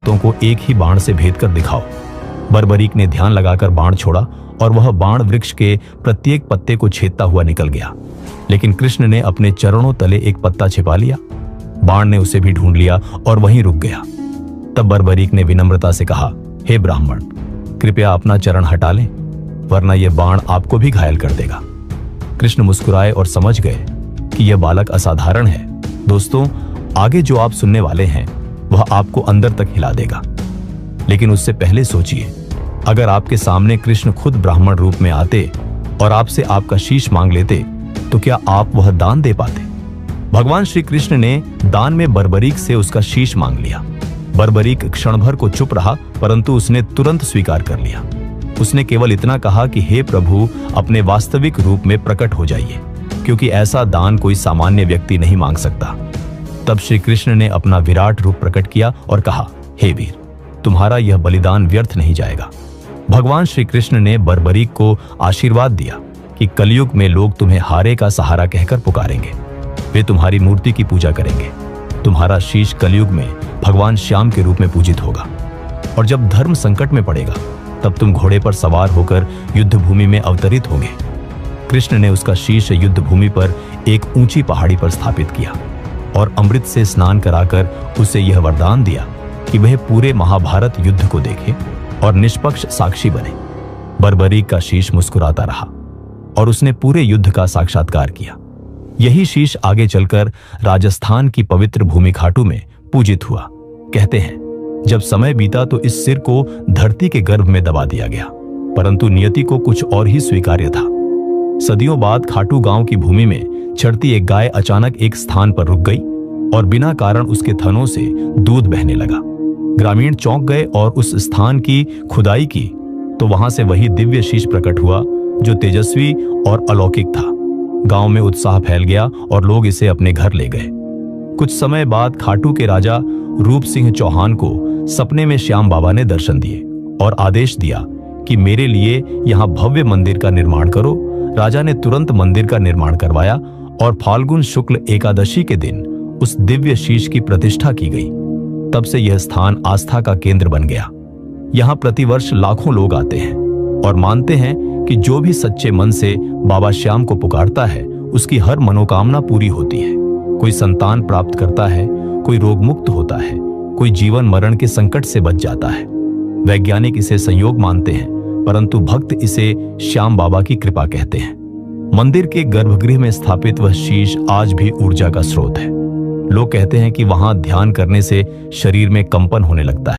भक्तों को एक ही बाण से भेद कर दिखाओ। बर्बरीक ने ध्यान लगाकर बाण छोड़ा और वह बाण वृक्ष के प्रत्येक पत्ते को छेदता हुआ निकल गया। लेकिन कृष्ण ने अपने चरणों तले एक पत्ता छिपा लिया। बाण ने उसे भी ढूंढ लिया और वहीं रुक गया। तब बर्बरीक ने विनम्रता से कहा, हे ब्राह्मण, कृपया अपना चरण हटा लें, वरना यह बाण आपको भी घायल कर देगा। कृष्ण मुस्कुराए और समझ गए कि यह बालक असाधारण है। दोस्तों, आगे जो आप सुनने वाले हैं वह आपको अंदर तक हिला देगा। लेकिन उससे पहले सोचिए, अगर आपके सामने कृष्ण खुद ब्राह्मण रूप में आते और आपसे आपका शीश मांग लेते तो क्या आप वह दान दे पाते? भगवान श्री कृष्ण ने दान में बर्बरीक से उसका शीश मांग लिया। बर्बरीक क्षण भर को चुप रहा, परंतु उसने तुरंत स्वीकार कर लिया। उसने केवल इतना कहा कि हे प्रभु, अपने वास्तविक रूप में प्रकट हो जाइए, क्योंकि ऐसा दान कोई सामान्य व्यक्ति नहीं मांग सकता। तब श्री कृष्ण ने अपना विराट रूप प्रकट किया और कहा, हे वीर, तुम्हारा यह बलिदान व्यर्थ नहीं जाएगा। भगवान श्री कृष्ण ने बर्बरीक को आशीर्वाद दिया कि कलयुग में लोग तुम्हें हारे का सहारा कहकर पुकारेंगे। वे तुम्हारी मूर्ति की पूजा करेंगे। तुम्हारा शीश कलयुग में भगवान श्याम के रूप में पूजित होगा। और जब धर्म संकट में पड़ेगा तब तुम घोड़े पर सवार होकर युद्ध भूमि में अवतरित होंगे। कृष्ण ने उसका शीश युद्ध भूमि पर एक ऊंची पहाड़ी पर स्थापित किया और अमृत से स्नान कराकर उसे यह वरदान दिया कि वह पूरे महाभारत युद्ध को देखे और निष्पक्ष साक्षी बने। बर्बरीक का शीश मुस्कुराता रहा और उसने पूरे युद्ध का साक्षात्कार किया। यही शीश आगे चलकर राजस्थान की पवित्र भूमि खाटू में पूजित हुआ। कहते हैं, जब समय बीता तो इस सिर को धरती के गर्भ में दबा दिया गया, परंतु नियति को कुछ और ही स्वीकार्य था। सदियों बाद खाटू गांव की भूमि में चढ़ती एक गाय अचानक एक स्थान पर रुक गई और बिना कारण उसके थनों से दूध बहने लगा। ग्रामीण चौंक गए और उस स्थान की खुदाई की तो वहां से वही दिव्य शीश प्रकट हुआ जो तेजस्वी और अलौकिक था। गांव में उत्साह फैल गया और लोग इसे अपने घर ले गए। कुछ समय बाद खाटू के राजा रूप सिंह चौहान को सपने में श्याम बाबा ने दर्शन दिए और आदेश दिया कि मेरे लिए यहाँ भव्य मंदिर का निर्माण करो। राजा ने तुरंत मंदिर का निर्माण करवाया और फाल्गुन शुक्ल एकादशी के दिन उस दिव्य शीश की प्रतिष्ठा की गई। तब से यह स्थान आस्था का केंद्र बन गया। यहाँ प्रतिवर्ष लाखों लोग आते हैं और मानते हैं कि जो भी सच्चे मन से बाबा श्याम को पुकारता है उसकी हर मनोकामना पूरी होती है। कोई संतान प्राप्त करता है, कोई रोग मुक्त होता है, कोई जीवन मरण के संकट से बच जाता है। वैज्ञानिक इसे संयोग मानते हैं, परंतु भक्त इसे श्याम बाबा की कृपा कहते हैं। मंदिर के गर्भगृह में स्थापित वह शीश आज भी ऊर्जा का स्रोत है। लोग कहते हैं कि वहां ध्यान करने से शरीर में कंपन होने लगता है।